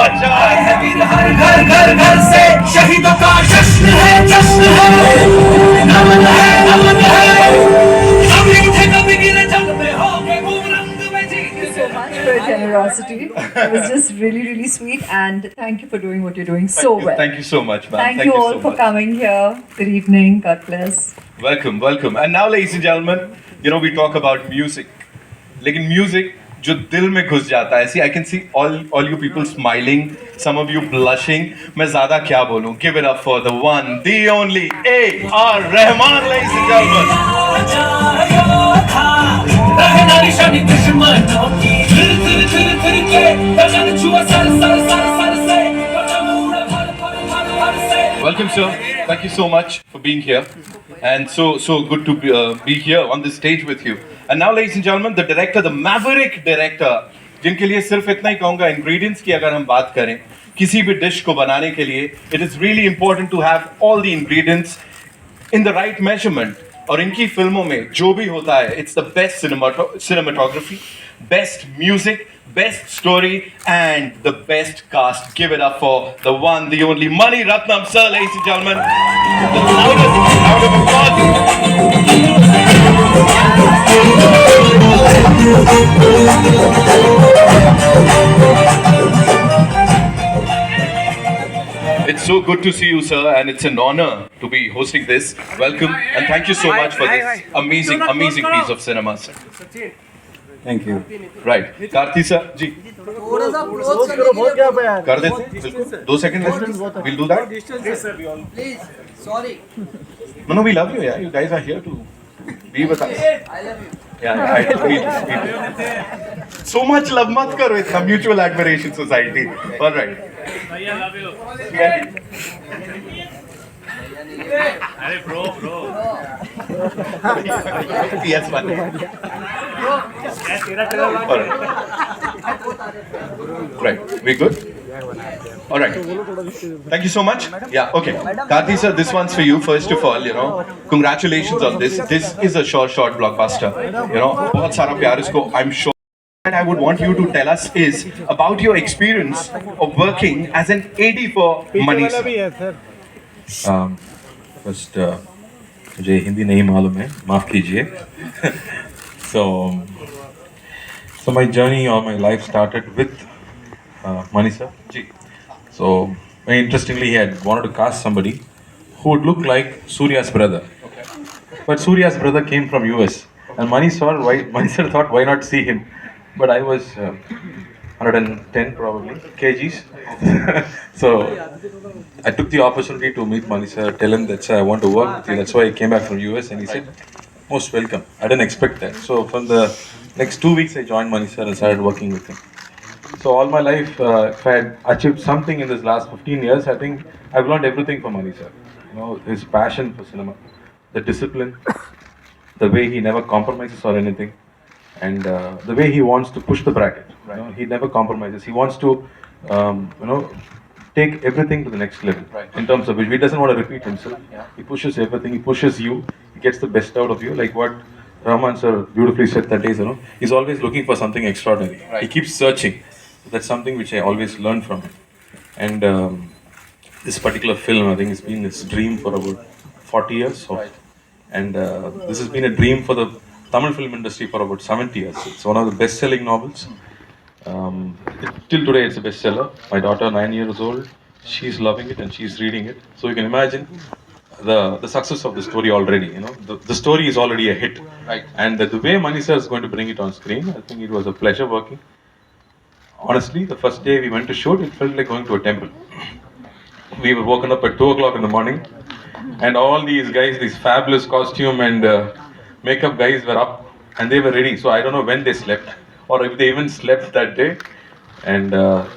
आए हैं वीर हर घर घर घर से शहीदों का जश्न है जश्न है नमन है नमन है कभी उठे कभी गिरे जग में होंगे बूमरंग में जीत So much for your generosity. It was just really, really sweet, and thank you for doing what you're doing so well. Thank you so much, man. Thank you all so for much. coming here. Good evening. God bless. Welcome, welcome. And now, ladies and gentlemen, you know we talk about music. लेकिन music जो दिल में घुस जाता है. See, I can see all you people smiling, some of you blushing. मैं ज़्यादा क्या बोलूँ? Give it up for the one, the only A.R. Rahman, ladies and gentlemen. Welcome, sir. Thank you so much for being here, and so good to be here on this stage with you. And now, ladies and gentlemen, the director, the maverick director, जिनके लिए सिर्फ इतना ही कहूँगा, ingredients की अगर हम बात करें, किसी भी dish को बनाने के लिए, it is really important to have all the ingredients in the right measurement. और इनकी फिल्मों में जो भी होता है, it's the best cinematography, best music, best story, and the best cast. Give it up for the one, the only Mani Ratnam, sir, ladies and gentlemen. The loudest round of applause. It's so good to see you, sir, and it's an honor to be hosting this. Welcome, and thank you so much for this amazing piece of cinema, sir. Thank you. Right, Karthi sir, जी. कर दे, 2 seconds. We'll do that. Please, sorry. No, we love you. Yeah, you guys are here to be with us. I love you. Yeah, me too. So much love mat karo. It's a mutual admiration society. All right. I love you. Yeah. Hey, bro. ps-1. All right. Right. We good? All right. Thank you so much. Yeah. Okay. Karthi sir, this one's for you. First of all, you know, congratulations on this. This is a short blockbuster. You know, बहुत सारा प्यार इसको. I'm sure. What I would want you to tell us is about your experience of working as an AD for Mani sir. First मुझे हिंदी नहीं मालूम है, माफ़ कीजिए. so my journey or my life started with Mani sir. So very interestingly, he had wanted to cast somebody who would look like Surya's brother. But Surya's brother came from US, and Mani sir thought, why not see him? But I was 110 probably kgs. So I took the opportunity to meet Mani sir, tell him that I want to work with you. That's why I came back from US, and he said, most welcome. I didn't expect that. So from the next 2 weeks, I joined Mani sir and started working with him. So all my life, if I had achieved something in this last 15 years, I think I've learned everything from Mani sir. You know, his passion for cinema, the discipline, the way he never compromises or anything, and the way he wants to push the bracket. You know, he never compromises. He wants to, take everything to the next level. In terms of which he doesn't want to repeat himself. He pushes everything. He pushes you. He gets the best out of you. Like what Rahman sir beautifully said that day. You know, he's always looking for something extraordinary. He keeps searching. That's something which I always learned from him. And this particular film, I think, has been his dream for about 40 years. And this has been a dream for the Tamil film industry for about 70 years. It's one of the best-selling novels. Till today, it's a bestseller. My daughter, 9 years old, she's loving it and she's reading it. So you can imagine the success of the story already. You know, the story is already a hit. And the way Mani sir is going to bring it on screen, I think it was a pleasure working. Honestly, the first day we went to shoot, it felt like going to a temple. We were woken up at 2 o'clock in the morning, and all these guys, these fabulous costume and makeup guys were up, and they were ready. So I don't know when they slept, or if they even slept that day. And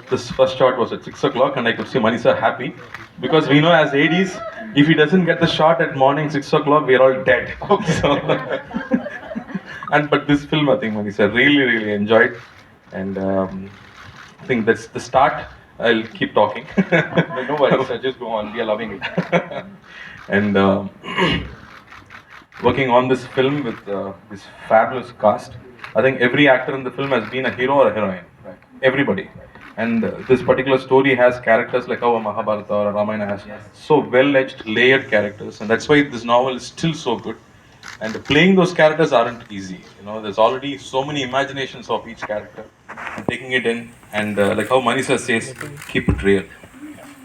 this first shot was at 6 o'clock, and I could see Mani sir happy, because we know as ADs, if he doesn't get the shot at morning 6 o'clock, we are all dead. So, but this film, I think Mani sir really enjoyed, and I think that's the start. I'll keep talking. No worries, sir. Just go on. We are loving it. And working on this film with this fabulous cast, I think every actor in the film has been a hero or a heroine. Everybody. And this particular story has characters like how a Mahabharata or a Ramayana has so well-edged, layered characters, and that's why this novel is still so good. And playing those characters aren't easy. You know, there's already so many imaginations of each character, and taking it in, and like how Manisa says, keep it real,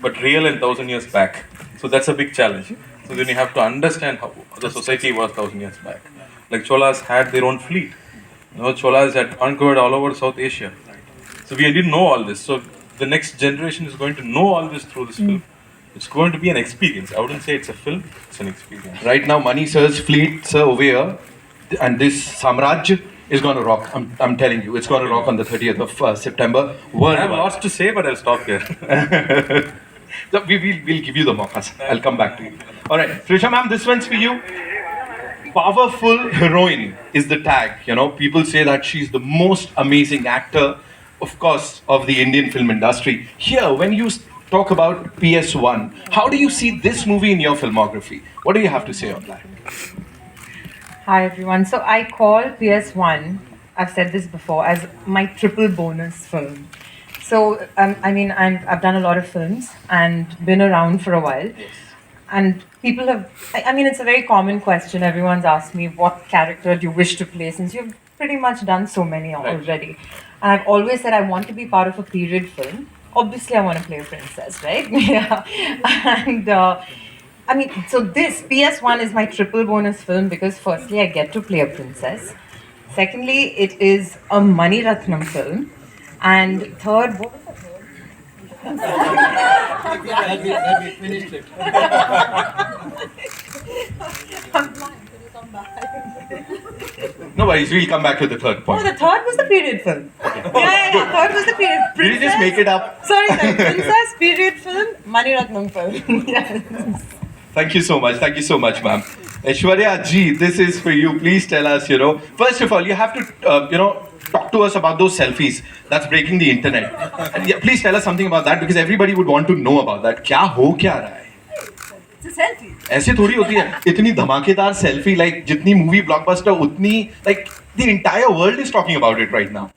but real and 1,000 years back. So that's a big challenge. So then you have to understand how the society was 1,000 years back. Like Cholas had their own fleet. You know, Cholas had conquered all over South Asia. So we didn't know all this. So the next generation is going to know all this through this film. It's going to be an experience. I wouldn't say it's a film, it's an experience. Right now, Mani sir's fleet, sir, over here, and this Samraj is going to rock. I'm telling you, it's going to rock on the 30th of September. I have lots to say, but I'll stop here. So we'll give you the mocas. I'll come back to you. All right, Trisha ma'am, this one's for you. Powerful heroine is the tag. You know, people say that she's the most amazing actor, of course, of the Indian film industry. Here, when you talk about ps-1, how do you see this movie in your filmography? What do you have to say on that? Hi everyone. So I call PS1, I've said this before, as my triple bonus film. So I've done a lot of films and been around for a while. And people have, it's a very common question. Everyone's asked me, what character do you wish to play, since you've pretty much done so many already. And I've always said I want to be part of a period film. Obviously I want to play a princess, right? Yeah. And so this PS1 is my triple bonus film because firstly I get to play a princess. Secondly, it is a Mani Ratnam film. And third, what was the third? Have we finished it? I'm blind. Can you come back? No worries, we'll come back to the third Oh, point. the third was the period film. Yeah. Third was the period. Did you just make it up? Sorry, princess, period film, Mani Ratnam film. Yes. Thank you so much. Thank you so much, ma'am. Aishwarya ji, this is for you. Please tell us, first of all, you have to, talk to us about those selfies that's breaking the internet. And yeah, please tell us something about that because everybody would want to know about that. क्या रहा है? It's a selfie. ऐसे थोड़ी होती है इतनी धमाकेदार selfie like जितनी movie blockbuster उतनी like the entire world is talking about it right now.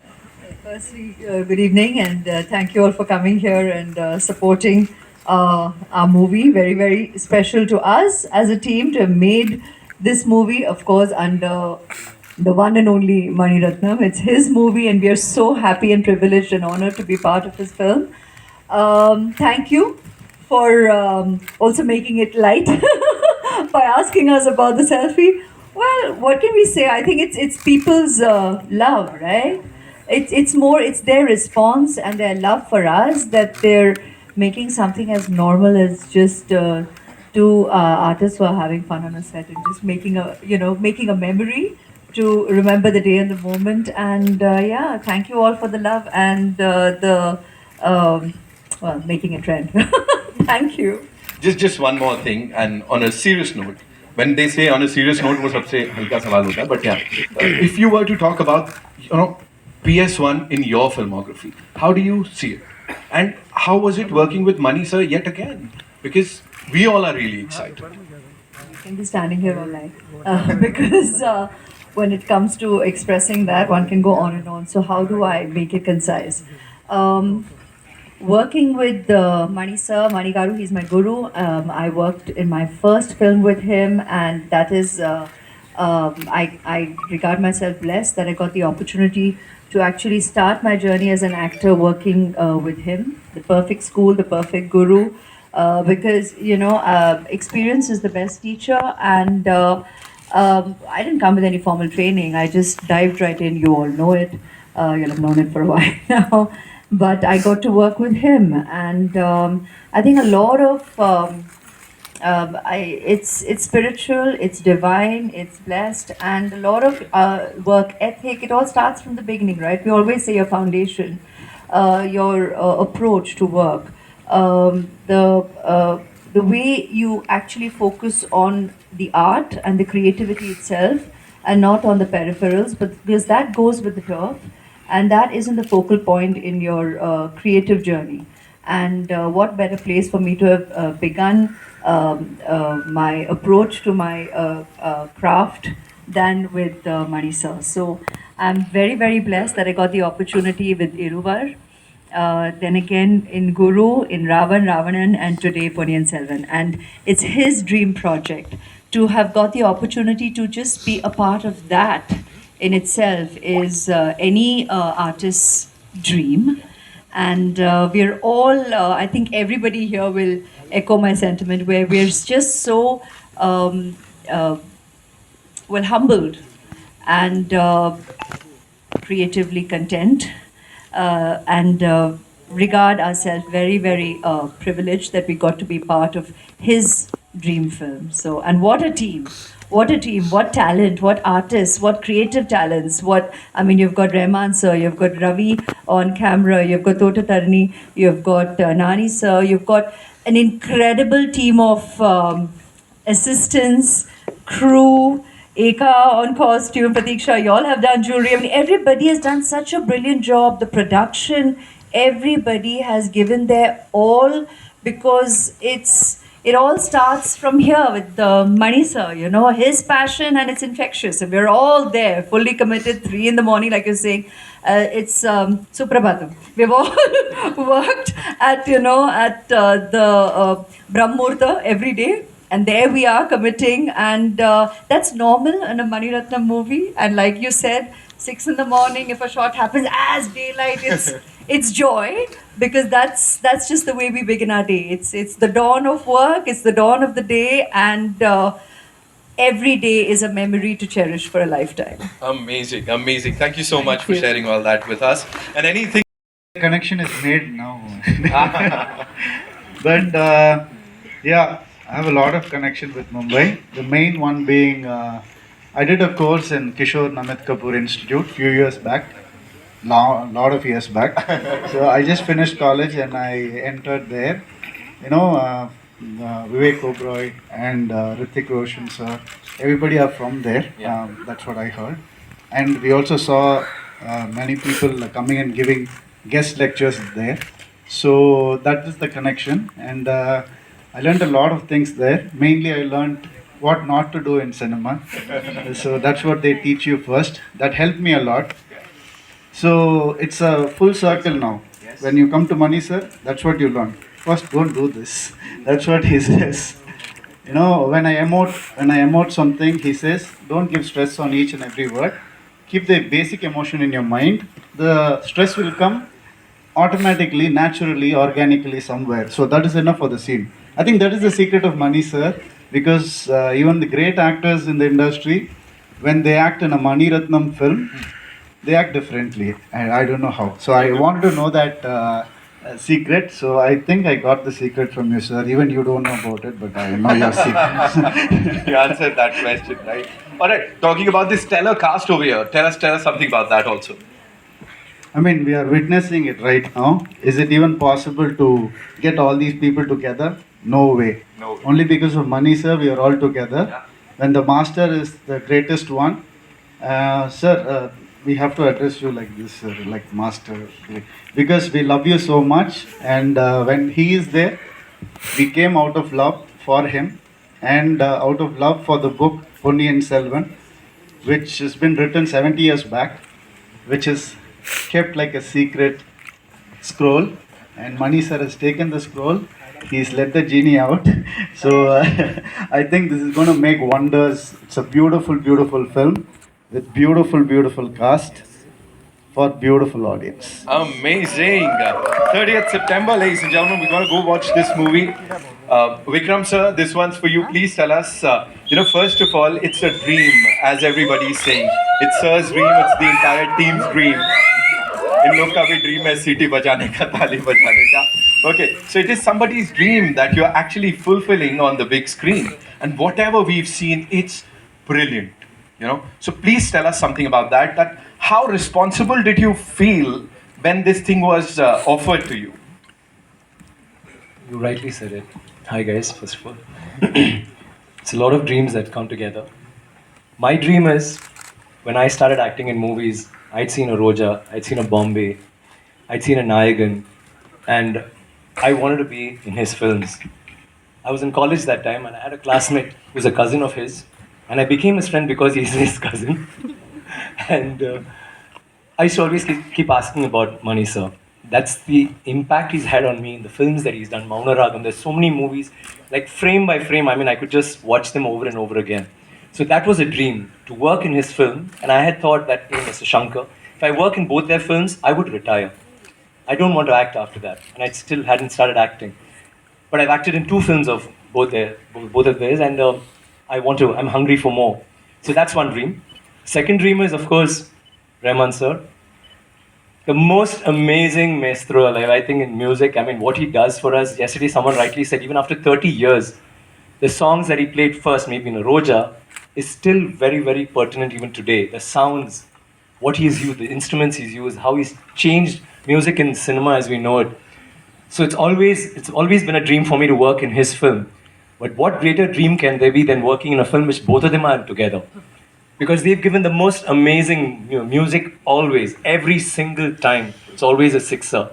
Firstly, good evening, and thank you all for coming here and supporting our movie. Very, very special to us as a team to have made this movie, of course, under the one and only Mani Ratnam. It's his movie, and we are so happy and privileged and honored to be part of his film. Thank you for also making it light by asking us about the selfie. Well, what can we say? I think it's people's love, right? It's their response and their love for us that they're making something as normal as just two artists who are having fun on a set and just making a memory to remember the day and the moment. And thank you all for the love and making a trend. Thank you. Just one more thing, and on a serious note, when they say on a serious note, वो सबसे हल्का सवाल होता है, but yeah, if you were to talk about, PS1 in your filmography, how do you see it? And how was it working with Mani sir yet again? Because we all are really excited. I can be standing here all night because when it comes to expressing that, one can go on and on. So how do I make it concise? Working with Mani sir, Mani Garu, he's my guru. I worked in my first film with him, and that is, I regard myself blessed that I got the opportunity to actually start my journey as an actor working with him. The perfect school, the perfect guru. Because experience is the best teacher, and I didn't come with any formal training. I just dived right in. You all know it. You'll have known it for a while now. But I got to work with him, and I think a lot of it's spiritual, it's divine, it's blessed, and a lot of work ethic. It all starts from the beginning, right? We always say your foundation, your approach to work. The way you actually focus on the art and the creativity itself and not on the peripherals, but because that goes with the turf and that isn't the focal point in your creative journey. And what better place for me to have begun my approach to my craft than with Mani sir. So I'm very, very blessed that I got the opportunity with Iruvar. then again in Guru, in Ravanan, and today Ponniyin Selvan. And it's his dream project. To have got the opportunity to just be a part of that in itself is any artist's dream. And we're all, I think everybody here will echo my sentiment, where we're just so uh, well humbled and creatively content, and regard ourselves very, very privileged that we got to be part of his dream film. So, and what a team! What a team! What talent! What artists! What creative talents! What, I mean, you've got Rahman sir, you've got Ravi on camera, you've got Tota Tarni, you've got Nani sir, you've got an incredible team of assistants, crew, Eka on costume, Pratiksha, you all have done jewelry. I mean, everybody has done such a brilliant job. The production, everybody has given their all, because it all starts from here with the Mani sir, you know, his passion, and it's infectious. And we're all there, fully committed, 3 in the morning, like you're saying. It's Suprabhatam. We've all worked at, you know, at the Brahmurta every day. And there we are committing, and that's normal in a Mani Ratnam movie. And like you said, 6 in the morning, if a shot happens as daylight, it's joy, because that's just the way we begin our day. It's the dawn of work, it's the dawn of the day, and every day is a memory to cherish for a lifetime. Amazing, amazing. Thank you so much for you. sharing all that with us. And anything. Connection is made now. But yeah, I have a lot of connection with Mumbai. The main one being, I did a course in Kishore Namit Kapoor Institute few years back, lot of years back. So I just finished college and I entered there. You know, Vivek Oberoi and Hrithik Roshan sir, everybody are from there. That's what I heard. And we also saw many people coming and giving guest lectures there. So that is the connection. And I learned a lot of things there. Mainly I learned what not to do in cinema. So that's what they teach you first. That helped me a lot. So it's a full circle now. When you come to Mani sir, that's what you learn. First, don't do this. That's what he says. You know, when I emote something, he says, don't give stress on each and every word. Keep the basic emotion in your mind. The stress will come automatically, naturally, organically somewhere. So that is enough for the scene. I think that is the secret of Mani sir, because even the great actors in the industry, when they act in a Mani Ratnam film, they act differently, and I don't know how. So I wanted to know that secret. So I think I got the secret from you, sir. Even you don't know about it, but I know your secret. You answered that question, right? All right, talking about this stellar cast over here, tell us something about that also. I mean, we are witnessing it right now. Is it even possible to get all these people together? No way. No way. Only because of Mani sir, we are all together. Yeah. When the master is the greatest one, sir, we have to address you like this, sir, like master, because we love you so much. And when he is there, we came out of love for him, and out of love for the book Ponniyin Selvan, which has been written 70 years back, which is kept like a secret scroll. And Mani sir has taken the scroll. He's let the genie out. So I think this is going to make wonders. It's a beautiful, beautiful film with beautiful, beautiful cast for beautiful audience. Amazing. 30th September, ladies and gentlemen, we're going to go watch this movie. Vikram sir, this one's for you. Please tell us, first of all, it's a dream, as everybody is saying. It's sir's dream, it's the entire team's dream. In लोग का भी dream है सीटी बजाने का, ताली बजाने का. Okay, so it is somebody's dream that you're actually fulfilling on the big screen. And whatever we've seen, it's brilliant. So please tell us something about that. That how responsible did you feel when this thing was offered to you? You rightly said it. Hi guys, first of all. It's a lot of dreams that come together. My dream is, when I started acting in movies, I'd seen a Roja, I'd seen a Bombay, I'd seen a Nayagan, and I wanted to be in his films. I was in college that time and I had a classmate who's a cousin of his, and I became his friend because he's his cousin. And I used to always keep asking about Mani sir. that's the impact he's had on me in the films that he's done. Mauna Ragam, there's so many movies, like frame by frame. I mean, I could just watch them over and over again. So that was a dream to work in his film. And I had thought that, hey, Mr. Shankar, if I work in both their films, I would retire. I don't want to act after that. And I still hadn't started acting. But I've acted in 2 films of both of theirs, and I'm hungry for more. So that's one dream. Second dream is, of course, Rahman sir. The most amazing maestro alive, I think, in music. I mean, what he does for us. Yesterday, someone rightly said, even after 30 years, the songs that he played first, maybe in a Roja, is still very, very pertinent even today. The sounds, what he's used, the instruments he's used, how he's changed music in cinema as we know it. So it's always been a dream for me to work in his film. But what greater dream can there be than working in a film which both of them are together? Because they've given the most amazing music always, every single time. It's always a sixer.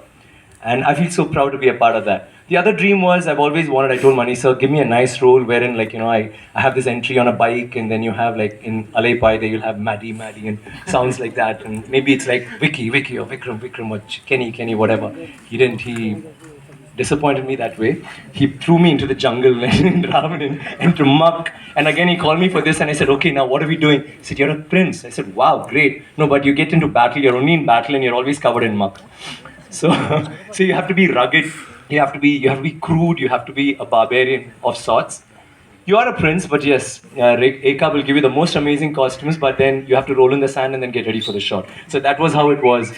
And I feel so proud to be a part of that. The other dream was I've always wanted, I told Mani sir, give me a nice role wherein I have this entry on a bike and then you have like in Alay Pai, you'll have Maddie and sounds like that. And maybe it's like Vicky or Vikram or Kenny, whatever. He disappointed me that way. He threw me into the jungle and Ravan into muck. And again, he called me for this and I said, okay, now what are we doing? He said, you're a prince. I said, wow, great. No, but you get into battle, you're only in battle and you're always covered in muck. So, so you have to be rugged, you have to be crude, you have to be a barbarian of sorts. You are a prince, but yes, Eka will give you the most amazing costumes, but then you have to roll in the sand and then get ready for the shot. So that was how it was.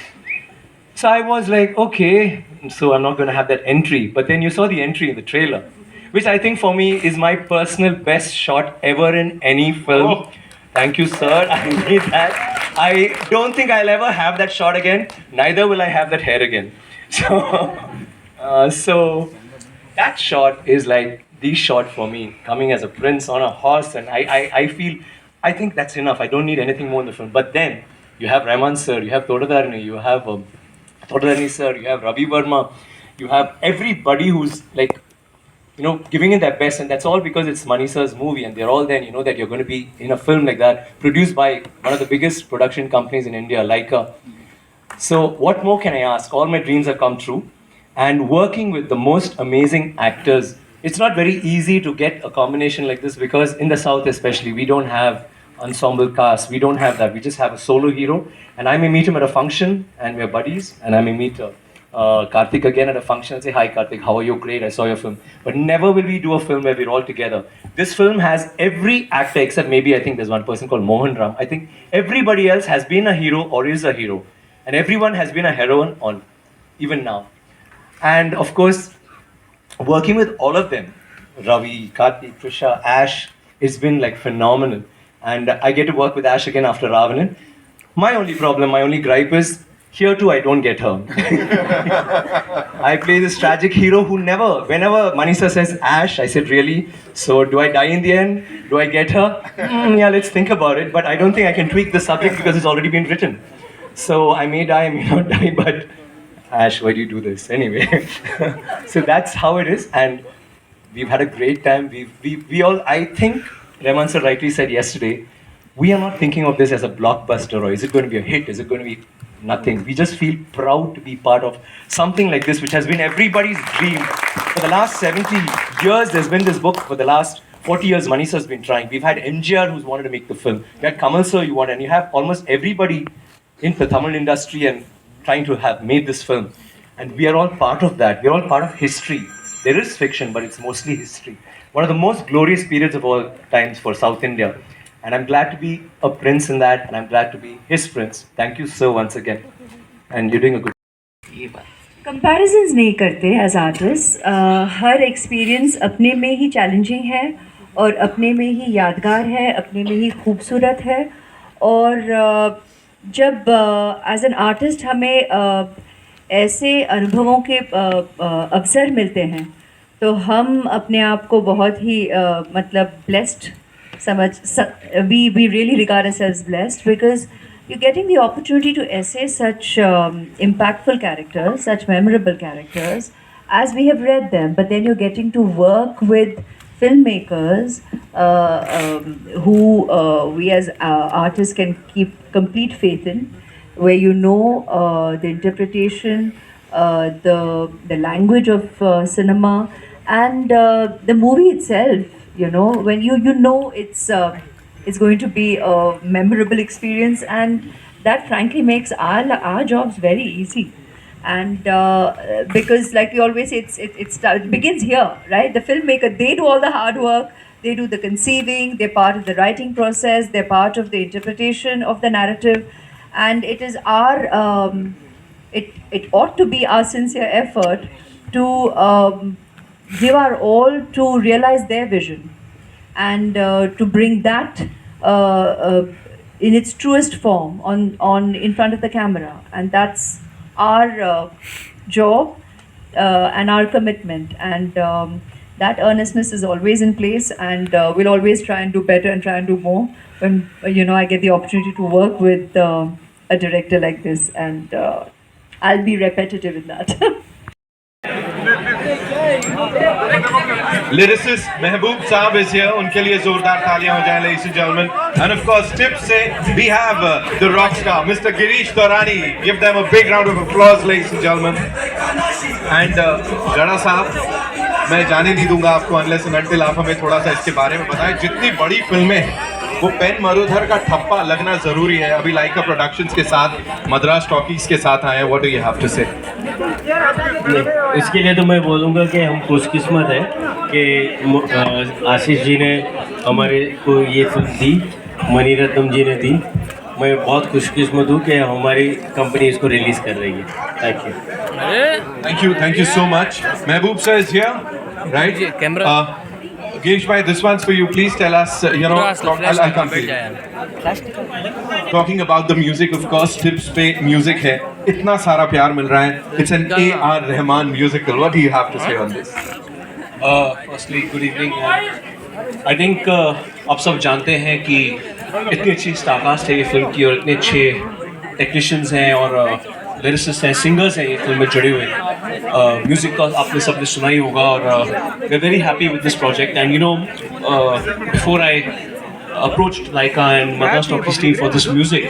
So I was like, okay, so I'm not going to have that entry. But then you saw the entry in the trailer, which I think for me is my personal best shot ever in any film. Oh. Thank you, sir. I need that. I don't think I'll ever have that shot again. Neither will I have that hair again. So that shot is like the shot for me, coming as a prince on a horse. And I think that's enough. I don't need anything more in the film. But then you have Rahman sir, you have Thodadarani, you have Thodadarani sir, you have Ravi Verma, you have everybody who's like, giving it their best, and that's all because it's Mani sir's movie, and they're all there, and you know that you're going to be in a film like that, produced by one of the biggest production companies in India, Laika. So what more can I ask? All my dreams have come true, and working with the most amazing actors, it's not very easy to get a combination like this because in the South especially, we don't have ensemble cast, we don't have that, we just have a solo hero, and I may meet him at a function, and we're buddies, and I may meet Karthik again at a function and say, hi Karthik, how are you? Great, I saw your film. But never will we do a film where we're all together. This film has every actor except maybe I think there's one person called Mohan Ram. I think everybody else has been a hero or is a hero. And everyone has been a heroine on, even now. And of course, working with all of them, Ravi, Karthik, Trisha, Ash, it's been like phenomenal. And I get to work with Ash again after Ravanan. My only problem, my only gripe is, here too, I don't get her. I play this tragic hero who never, whenever Manisa says Ash, I said, really? So do I die in the end? Do I get her? Yeah, let's think about it. But I don't think I can tweak the subject because it's already been written. So I may die, I may not die, but Ash, why do you do this? Anyway, so that's how it is. And we've had a great time. We all, I think, Rahman sir rightly said yesterday, we are not thinking of this as a blockbuster or is it going to be a hit? Is it going to be nothing? We just feel proud to be part of something like this, which has been everybody's dream. For the last 70 years, there's been this book. For the last 40 years, Manisa has been trying. We've had MGR who's wanted to make the film. We had Kamal sir, and you have almost everybody in the Tamil industry and trying to have made this film. And we are all part of that. We are all part of history. There is fiction, but it's mostly history. One of the most glorious periods of all times for South India. And I'm glad to be a prince in that, and I'm glad to be his prince. Thank you, sir, once again. And you're doing a good job. Comparisons नहीं करते as artists. हर experience अपने में ही challenging है और अपने में ही यादगार है, अपने में ही खूबसूरत है और जब as an artist हमें ऐसे अनुभवों के अवसर मिलते हैं तो हम अपने आप को बहुत ही मतलब blessed we really regard ourselves blessed because you're getting the opportunity to essay such impactful characters, such memorable characters as we have read them, but then you're getting to work with filmmakers who we as artists can keep complete faith in, where the interpretation, the language of cinema, and the movie itself. You know, when you know it's going to be a memorable experience, and that frankly makes our jobs very easy. And because, like we always say, it begins here, right? The filmmaker, they do all the hard work, they do the conceiving, they're part of the writing process, they're part of the interpretation of the narrative, and it is our it ought to be our sincere effort to give our all to realize their vision, and to bring that in its truest form on in front of the camera, and that's our job and our commitment, and that earnestness is always in place, and we'll always try and do better and try and do more when I get the opportunity to work with a director like this, and I'll be repetitive in that. Lyricist Mehboob Saab is here. उनके लिए जोरदार तालियां हो जाएं, ladies and gentlemen. And of course, tips से we have the rock star, Mr. Girish Dorani. Give them a big round of applause, ladies and gentlemen. And गड़ा साहब, मैं जाने नहीं दूंगा आपको unless and until आप हमें थोड़ा सा इसके बारे में बताएं. जितनी बड़ी फिल्में हैं, वो पेन मरुधर का ठप्पा लगना जरूरी है. अभी लाइका प्रोडक्शंस के साथ, मद्रास टॉकीज के साथ आए हैं. What do you have to say? इसके लिए तो मैं बोलूँगा कि हम खुशकिस्मत है कि आशीष जी ने हमारे को ये फिल्म दी, मणिरत्नम जी ने दी. मैं बहुत खुशकिस्मत हूँ कि हमारी कंपनी इसको रिलीज़ कर रही है. Thank you so much. Mehboob sir is here, right? Girish bhai, this one's for you. Please tell us, I'll come to you. Talking about the music, of course, tips पे music है. इतना सारा प्यार मिल रहा है. It's an A.R. Rahman musical. What do you have to say on this? Firstly, good evening. I think आप सब जानते हैं कि इतनी अच्छी स्टारकास्ट है ये फिल्म की, और इतने अच्छे टेक्नीशियंस हैं और लिरिसिस्ट हैं, सिंगर्स हैं ये फिल्म में जुड़े हुए. म्यूज़िक का आपने सबने सुना ही होगा, और we are very happy with this project. And before I approached Laika and Madras Talkies team for this music,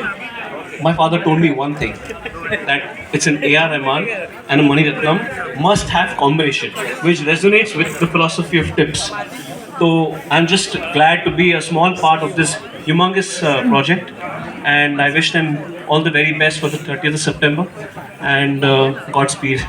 my father told me one thing, that it's an A.R. Rahman and a Mani Ratnam must-have combination, which resonates with the philosophy of tips. So I'm just glad to be a small part of this humongous project, and I wish them all the very best for the 30th of September, and Godspeed.